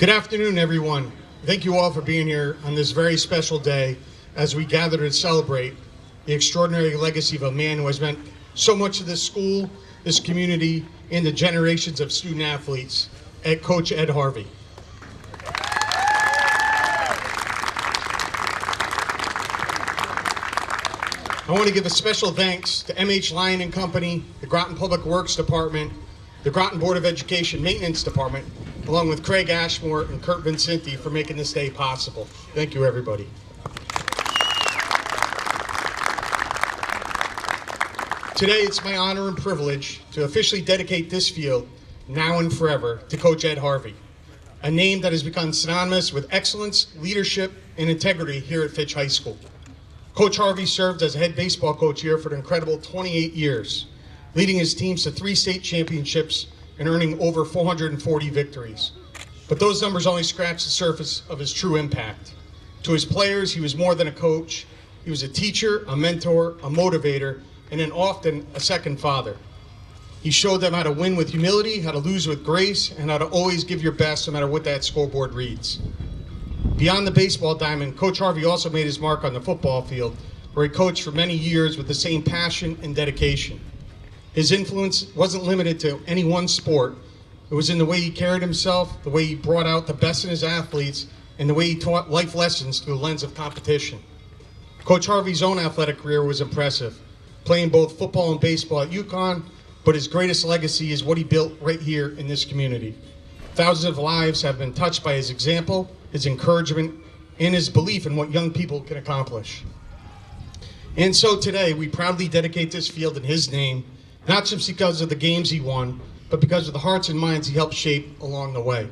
Good afternoon, everyone. Thank you all for being here on this very special day as we gather to celebrate the extraordinary legacy of a man who has meant so much to this school, this community, and the generations of student athletes, Coach Ed Harvey. I want to give a special thanks to MH Lyon and Company, the Groton Public Works Department, the Groton Board of Education Maintenance Department, along with Craig Ashmore and Kurt Vincenti for making this day possible. Thank you, everybody. Today, it's my honor and privilege to officially dedicate this field, now and forever, to Coach Ed Harvey, a name that has become synonymous with excellence, leadership, and integrity here at Fitch High School. Coach Harvey served as a head baseball coach here for an incredible 28 years, leading his teams to 3 state championships and earning over 440 victories. But those numbers only scratch the surface of his true impact. To his players, he was more than a coach. He was a teacher, a mentor, a motivator, and then often a second father. He showed them how to win with humility, how to lose with grace, and how to always give your best no matter what that scoreboard reads. Beyond the baseball diamond, Coach Harvey also made his mark on the football field, where he coached for many years with the same passion and dedication. His influence wasn't limited to any one sport. It was in the way he carried himself, the way he brought out the best in his athletes, and the way he taught life lessons through the lens of competition. Coach Harvey's own athletic career was impressive, playing both football and baseball at UConn, but his greatest legacy is what he built right here in this community. Thousands of lives have been touched by his example, his encouragement, and his belief in what young people can accomplish. And so today, we proudly dedicate this field in his name, not just because of the games he won, but because of the hearts and minds he helped shape along the way.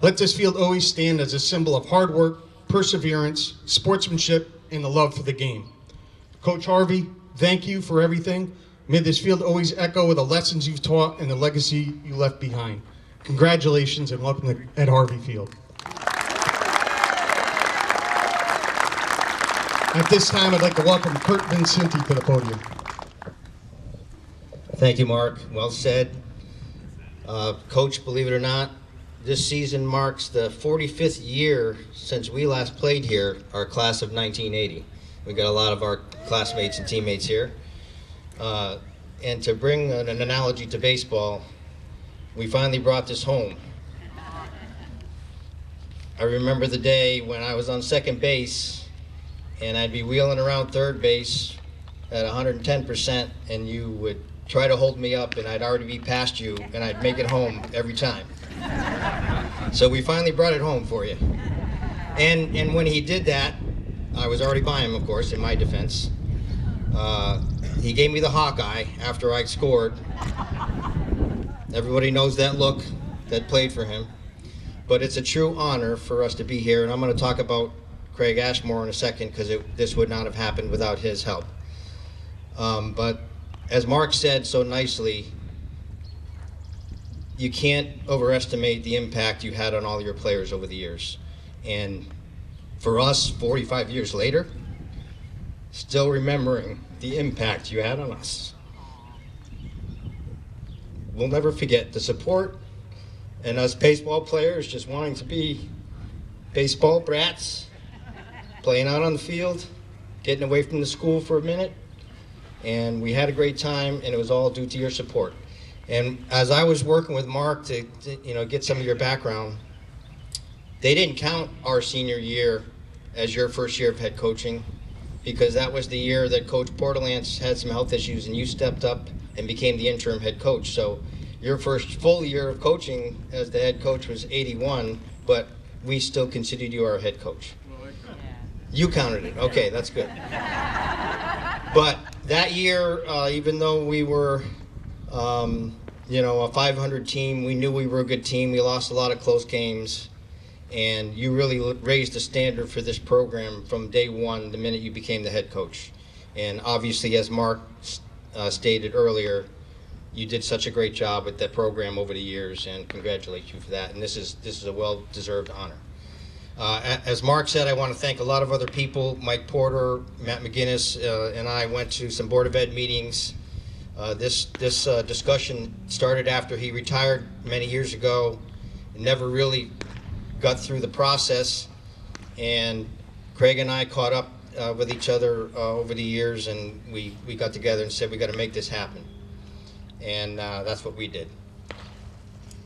Let this field always stand as a symbol of hard work, perseverance, sportsmanship, and the love for the game. Coach Harvey, thank you for everything. May this field always echo with the lessons you've taught and the legacy you left behind. Congratulations and welcome to Ed Harvey Field. At this time, I'd like to welcome Kurt Vincenti to the podium. Thank you, Mark. Well said. Coach, believe it or not, this season marks the 45th year since we last played here, our class of 1980. We got a lot of our classmates and teammates here. And to bring an analogy to baseball, we finally brought this home. I remember the day when I was on second base and I'd be wheeling around third base at 110% and you would try to hold me up and I'd already be past you and I'd make it home every time. So we finally brought it home for you. And when he did that, I was already by him, of course, in my defense. He gave me the Hawkeye after I scored. Everybody knows that look that played for him. But it's a true honor for us to be here, and I'm going to talk about Craig Ashmore in a second because this would not have happened without his help. But as Mark said so nicely, you can't overestimate the impact you had on all your players over the years. And for us, 45 years later, still remembering the impact you had on us. We'll never forget the support and us baseball players just wanting to be baseball brats, playing out on the field, getting away from the school for a minute. And we had a great time, and it was all due to your support. And as I was working with Mark to get some of your background, they didn't count our senior year as your first year of head coaching because that was the year that Coach Portalance had some health issues and you stepped up and became the interim head coach. So your first full year of coaching as the head coach was 81, but we still considered you our head coach. You counted it. Okay, that's good. But that year, even though we were, a 500 team, we knew we were a good team. We lost a lot of close games, and you really raised the standard for this program from day one, the minute you became the head coach. And obviously, as Mark stated earlier, you did such a great job with that program over the years, and congratulate you for that. And this is a well-deserved honor. As Mark said, I want to thank a lot of other people. Mike Porter, Matt McGinnis, and I went to some Board of Ed meetings. This discussion started after he retired many years ago. It never really got through the process, and Craig and I caught up with each other over the years, and we got together and said we got to make this happen, and that's what we did.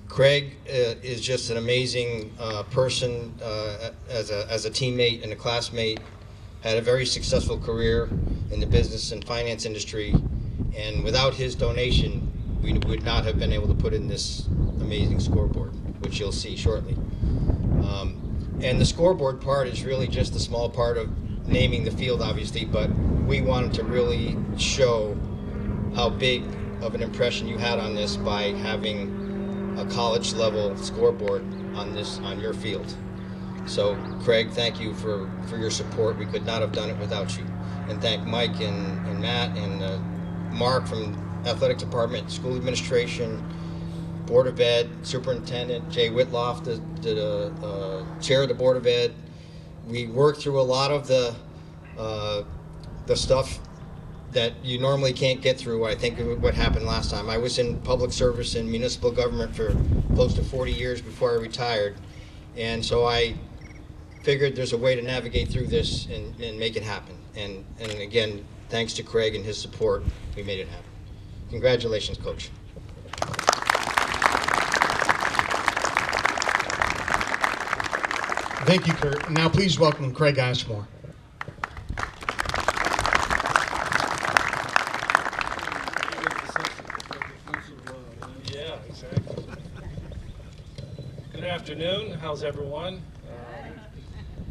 Craig is just an amazing person as a teammate and a classmate. Had a very successful career in the business and finance industry, and without his donation, we would not have been able to put in this amazing scoreboard, which you'll see shortly. And the scoreboard part is really just a small part of naming the field, obviously, but we wanted to really show how big of an impression you had on this by having a college level scoreboard on your field. So Craig, thank you for your support. We could not have done it without you. And thank Mike and Matt and Mark from athletic department, school administration, Board of Ed, Superintendent Jay Whitloff, the chair of the Board of Ed. We worked through a lot of the stuff that you normally can't get through. I think what happened last time. I was in public service in municipal government for close to 40 years before I retired, and so I figured there's a way to navigate through this and make it happen. And again, thanks to Craig and his support, we made it happen. Congratulations, Coach. Thank you, Kurt. Now please welcome Craig Ashmore. Yeah, exactly. Good afternoon. How's everyone?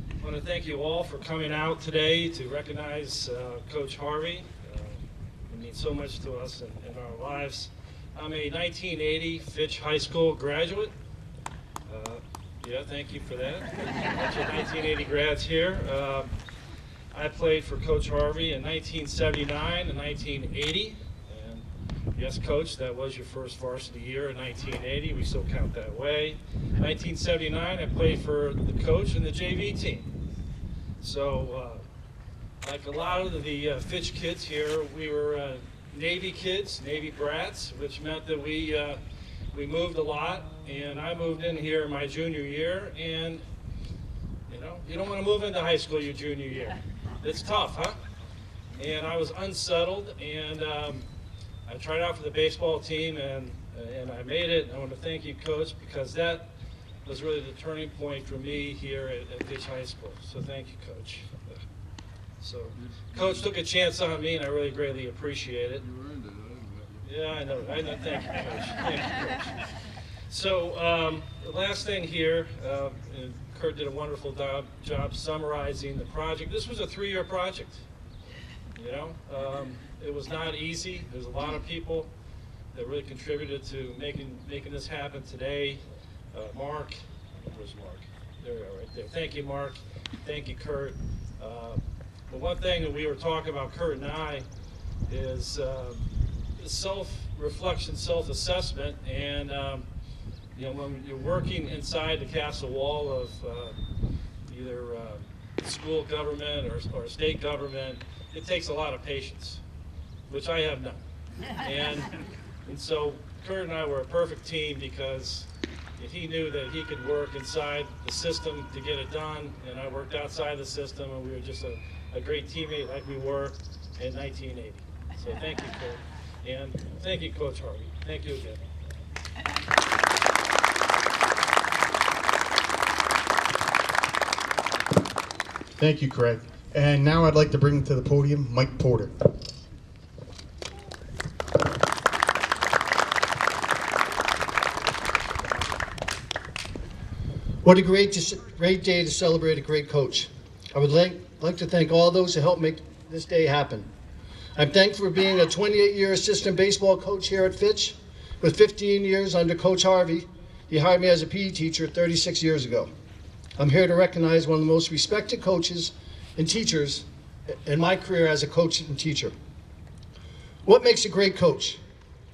I want to thank you all for coming out today to recognize Coach Harvey. It means so much to us in our lives. I'm a 1980 Fitch High School graduate. Yeah, thank you for that. Bunch of 1980 grads here. I played for Coach Harvey in 1979 and 1980. And yes, Coach, that was your first varsity year in 1980. We still count that way. 1979, I played for the coach and the JV team. So, like a lot of the Fitch kids here, we were Navy kids, Navy brats, which meant that we moved a lot. And I moved in here in my junior year, and you don't want to move into high school your junior year. It's tough, huh? And I was unsettled, and I tried out for the baseball team, and I made it. I want to thank you, Coach, because that was really the turning point for me here at Fitch High School. So thank you, Coach. So Coach took a chance on me, and I really greatly appreciate it. Yeah, I know. Thank you, Coach. Thank you, Coach. So the last thing here, and Kurt did a wonderful job summarizing the project. This was a 3-year project. It was not easy. There's a lot of people that really contributed to making this happen today. Mark, where's Mark? There we are, right there. Thank you, Mark. Thank you, Kurt. But one thing that we were talking about, Kurt and I, is self-reflection, self-assessment, and when you're working inside the castle wall of either school government or state government, it takes a lot of patience, which I have none. And so Kurt and I were a perfect team because he knew that he could work inside the system to get it done, and I worked outside the system, and we were just a great teammate like we were in 1980. So thank you, Kurt. And thank you, Coach Harvey. Thank you again. Thank you, Craig. And now I'd like to bring to the podium Mike Porter. What a great day to celebrate a great coach. I would like to thank all those who helped make this day happen. I'm thankful for being a 28-year assistant baseball coach here at Fitch. With 15 years under Coach Harvey, he hired me as a PE teacher 36 years ago. I'm here to recognize one of the most respected coaches and teachers in my career as a coach and teacher. What makes a great coach,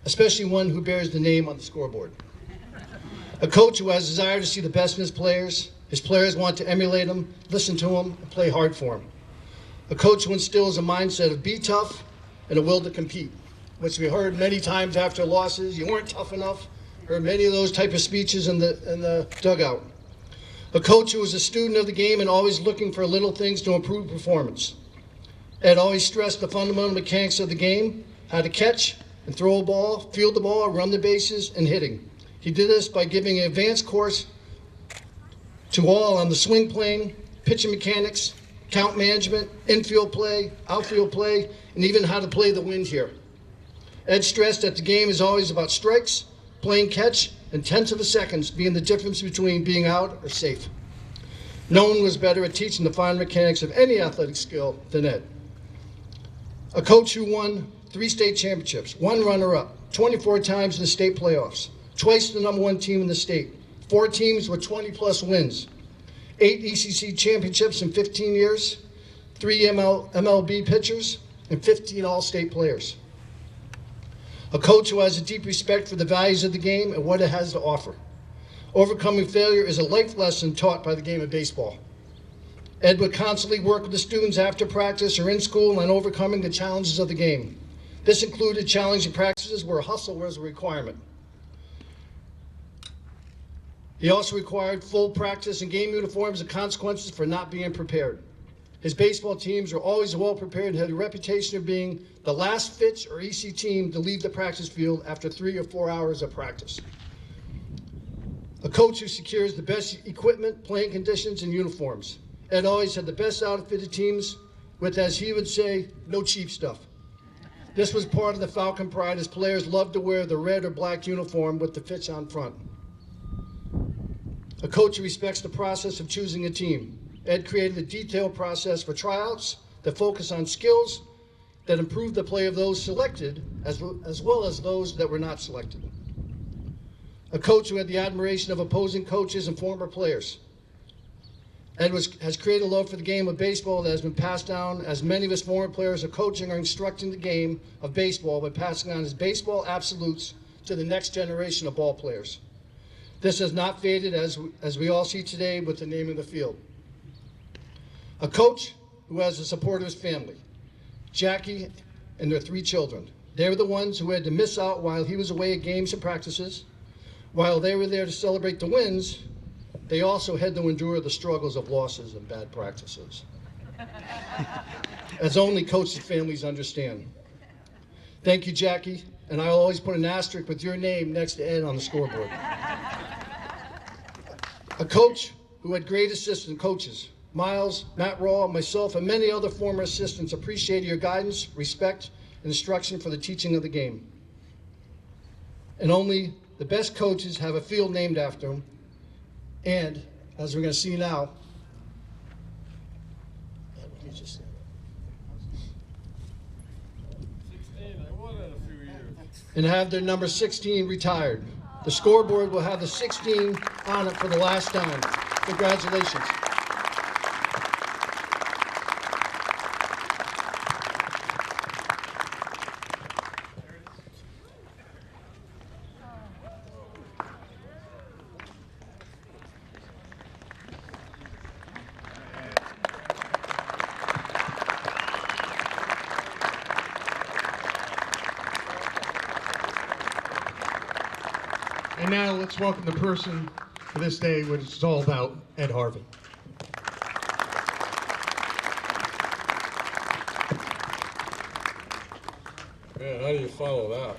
especially one who bears the name on the scoreboard? A coach who has a desire to see the best in his players want to emulate him, listen to him, and play hard for him. A coach who instills a mindset of be tough and a will to compete, which we heard many times after losses. You weren't tough enough. Heard many of those type of speeches in the dugout. A coach who was a student of the game and always looking for little things to improve performance. Ed always stressed the fundamental mechanics of the game, how to catch and throw a ball, field the ball, run the bases, and hitting. He did this by giving an advanced course to all on the swing plane, pitching mechanics, count management, infield play, outfield play, and even how to play the wind here. Ed stressed that the game is always about strikes, playing catch, and tenths of a second being the difference between being out or safe. No one was better at teaching the fine mechanics of any athletic skill than Ed. A coach who won 3 state championships, 1 runner-up, 24 times in the state playoffs, twice the #1 team in the state, 4 teams with 20-plus wins, 8 ECC championships in 15 years, 3 MLB pitchers, and 15 all-state players. A coach who has a deep respect for the values of the game and what it has to offer. Overcoming failure is a life lesson taught by the game of baseball. Ed would constantly work with the students after practice or in school on overcoming the challenges of the game. This included challenging practices where hustle was a requirement. He also required full practice and game uniforms and consequences for not being prepared. His baseball teams were always well prepared and had a reputation of being the last Fitch or EC team to leave the practice field after 3 or 4 hours of practice. A coach who secures the best equipment, playing conditions, and uniforms. Ed always had the best outfitted teams with, as he would say, no cheap stuff. This was part of the Falcon pride, as players loved to wear the red or black uniform with the Fitch on front. A coach who respects the process of choosing a team. Ed created a detailed process for tryouts that focus on skills that improve the play of those selected as well as those that were not selected. A coach who had the admiration of opposing coaches and former players. Ed has created a love for the game of baseball that has been passed down, as many of his former players are coaching or instructing the game of baseball by passing on his baseball absolutes to the next generation of ball players. This has not faded as we all see today with the naming of the field. A coach who has the support of his family, Jackie and their 3 children. They were the ones who had to miss out while he was away at games and practices. While they were there to celebrate the wins, they also had to endure the struggles of losses and bad practices, as only coaches' families understand. Thank you, Jackie, and I'll always put an asterisk with your name next to Ed on the scoreboard. A coach who had great assistant coaches. Miles, Matt Raw, myself, and many other former assistants appreciated your guidance, respect, and instruction for the teaching of the game. And only the best coaches have a field named after them. And, as we're going to see now, and have their number 16 retired. The scoreboard will have the 16 on it for the last time. Congratulations. And now let's welcome the person for this day, which is all about, Ed Harvey. Man, how do you follow that?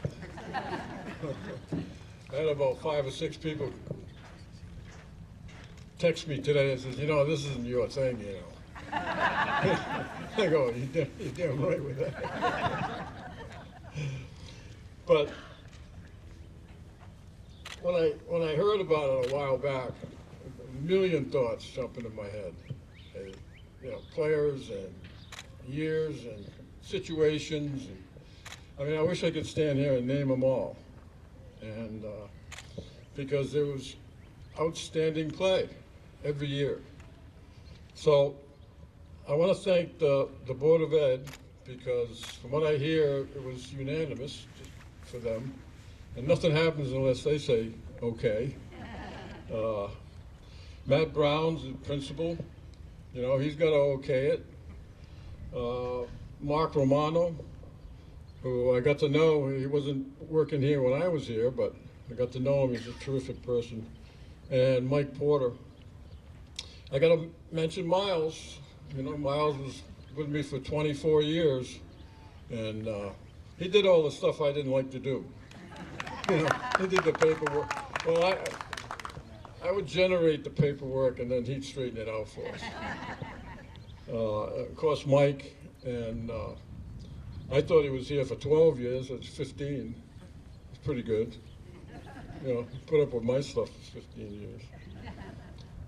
I had about 5 or 6 people text me today and says, this isn't your thing, I go, you're damn right with that. But when I heard about it a while back, a million thoughts jump into my head. And, players and years and situations. And, I wish I could stand here and name them all. And because there was outstanding play every year. So I want to thank the Board of Ed, because from what I hear, it was unanimous for them. And nothing happens unless they say, okay. Matt Brown's the principal. He's got to okay it. Mark Romano, who I got to know, he wasn't working here when I was here, but I got to know him. He's a terrific person. And Mike Porter, I got to mention Miles. You know, Miles was with me for 24 years, and he did all the stuff I didn't like to do. You know, he did the paperwork. Well, I would generate the paperwork, and then he'd straighten it out for us. Of course, Mike, and I thought he was here for 12 years. It's 15. It's pretty good. You know, put up with my stuff for 15 years.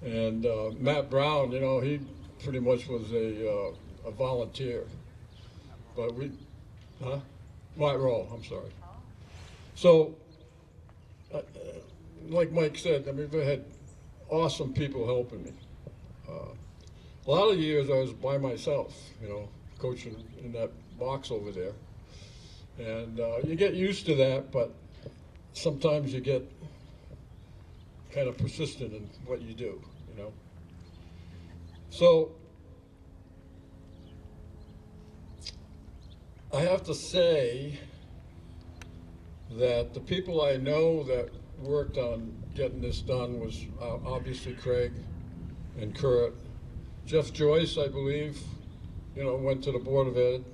And Matt Brown, you know, he pretty much was a volunteer. But Matt Roll, I'm sorry. So, like Mike said, I mean, we had awesome people helping me. A lot of years I was by myself, you know, coaching in that box over there. And you get used to that, but sometimes you get kind of persistent in what you do, you know. So I have to say that the people I know that worked on getting this done was obviously Craig and Kurt. Jeff Joyce, I believe, you know, went to the Board of Ed.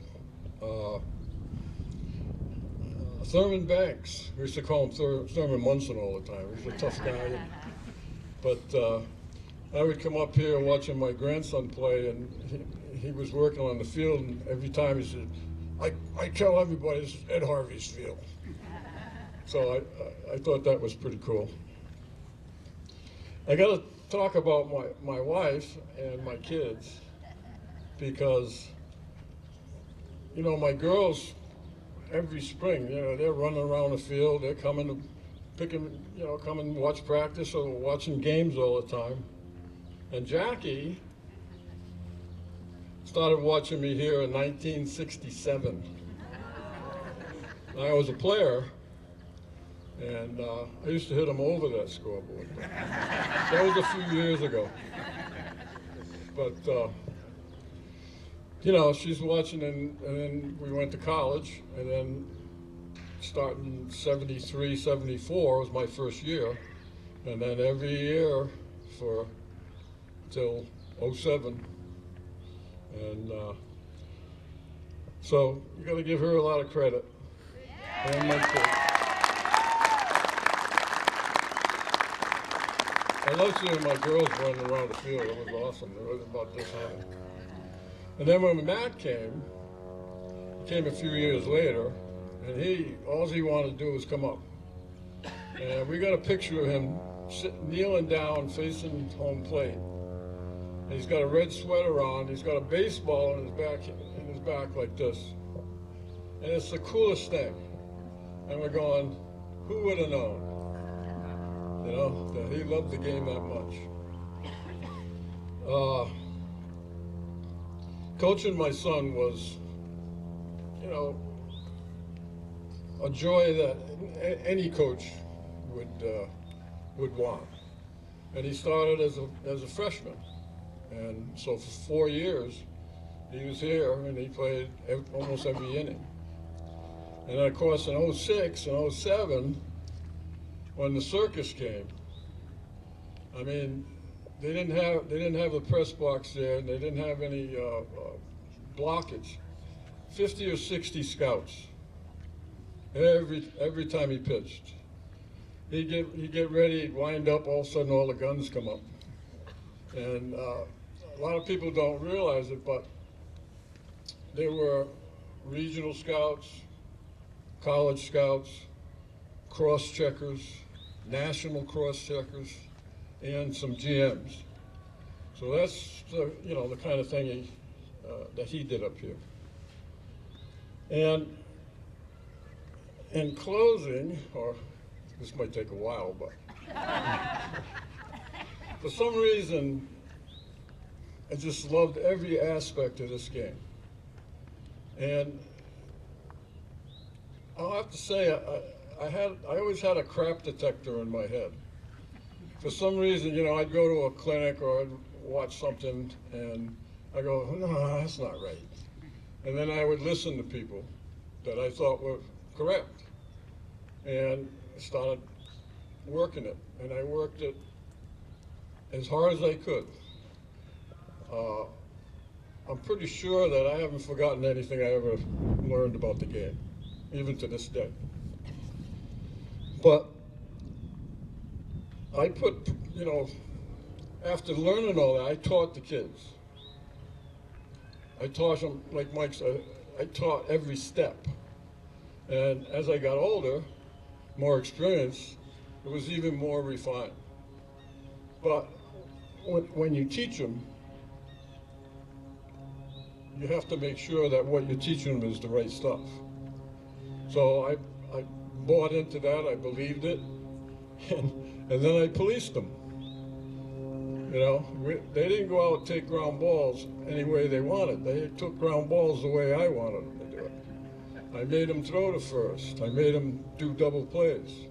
Thurman Banks, we used to call him Thurman Munson all the time. He was a tough guy. But I would come up here watching my grandson play, and he was working on the field, and every time he said, I tell everybody this is Ed Harvey's field. So I thought that was pretty cool. I got to talk about my wife and my kids, because, you know, my girls, every spring, you know, they're running around the field, they're coming to come and watch practice or watching games all the time. And Jackie started watching me here in 1967. I was a player, and I used to hit them over that scoreboard. That was a few years ago. But, you know, she's watching, and then we went to college, and then starting 73, 74 was my first year, and then every year till 07. And so you got to give her a lot of credit. And my kids. I love seeing my girls running around the field. It was awesome. It was about this high. And then when Matt came a few years later, and all he wanted to do was come up. And we got a picture of him kneeling down, facing home plate. And he's got a red sweater on. He's got a baseball in his back like this. And it's the coolest thing. And we're going, who would have known? You know, that he loved the game that much. Coaching my son was, you know, a joy that any coach would want. And he started as a freshman, and so for 4 years he was here, and he played almost every inning. And then of course in 06 and 07, when the circus came, I mean, they didn't have the press box there, and they didn't have any blockage. 50 or 60 scouts every time he pitched. He'd get ready, he'd wind up, all of a sudden all the guns come up. And a lot of people don't realize it, but there were regional scouts, college scouts, cross-checkers, national cross-checkers, and some GMs. So that's the kind of thing that he did up here. And in closing, or this might take a while, but for some reason, I just loved every aspect of this game. And I'll have to say, I always had a crap detector in my head. For some reason, you know, I'd go to a clinic or I'd watch something and I go, no, that's not right. And then I would listen to people that I thought were correct and started working it. And I worked it as hard as I could. uh, I'm pretty sure that I haven't forgotten anything I ever learned about the game, even to this day. But I put, after learning all that, I taught the kids. I taught them, like Mike said, I taught every step. And as I got older, more experienced, it was even more refined. But when you teach them, you have to make sure that what you're teaching them is the right stuff. So I bought into that, I believed it, and then I policed them. They didn't go out and take ground balls any way they wanted. They took ground balls the way I wanted them to do it. I made them throw to first. I made them do double plays.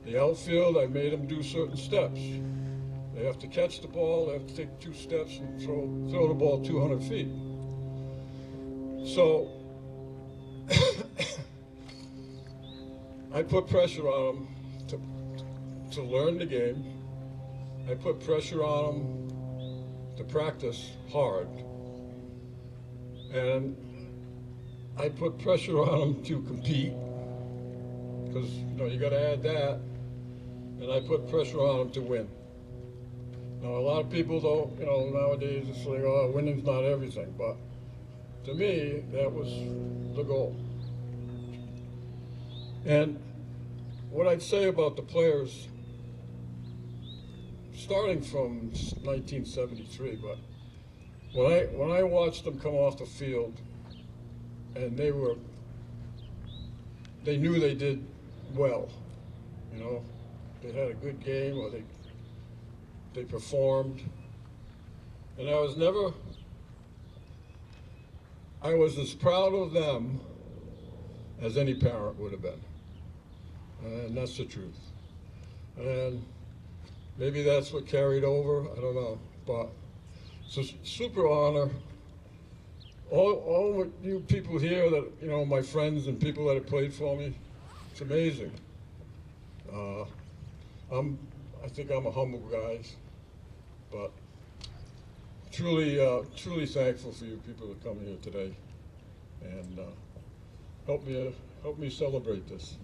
The outfield, I made them do certain steps. They have to catch the ball, they have to take 2 steps and throw the ball 200 feet. So, I put pressure on them to learn the game. I put pressure on them to practice hard. And I put pressure on them to compete, because you got to add that. And I put pressure on them to win. Now, a lot of people don't, nowadays it's like, oh, winning's not everything. But to me, that was the goal. And what I'd say about the players, starting from 1973, but when I watched them come off the field, and they knew they did well, they had a good game, or they performed, and I was as proud of them as any parent would have been, and that's the truth. And maybe that's what carried over, I don't know, but it's a super honor. All you people here that, my friends and people that have played for me, it's amazing. I think I'm a humble guy, but truly thankful for you people that come here today, and help me celebrate this.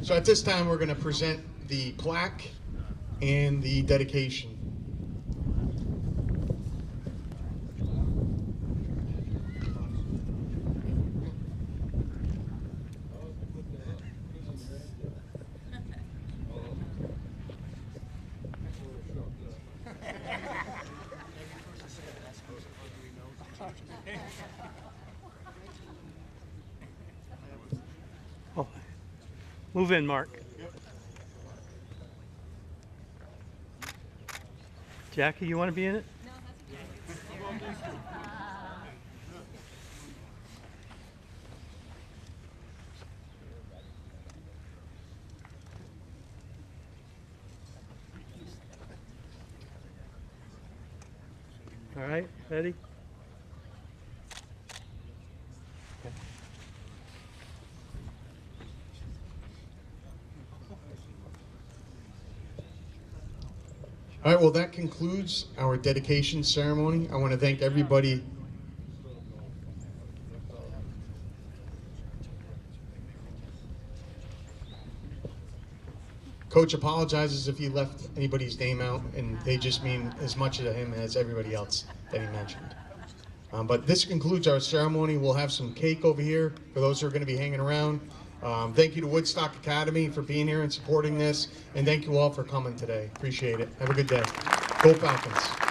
So at this time, we're going to present the plaque and the dedication. Oh. Move in, Mark. Jackie, you want to be in it? No, that's okay. All right, ready? Okay. All right, well, that concludes our dedication ceremony. I want to thank everybody. Coach apologizes if he left anybody's name out, and they just mean as much to him as everybody else that he mentioned. But this concludes our ceremony. We'll have some cake over here for those who are going to be hanging around. Thank you to Woodstock Academy for being here and supporting this, and thank you all for coming today. Appreciate it. Have a good day. Go Falcons.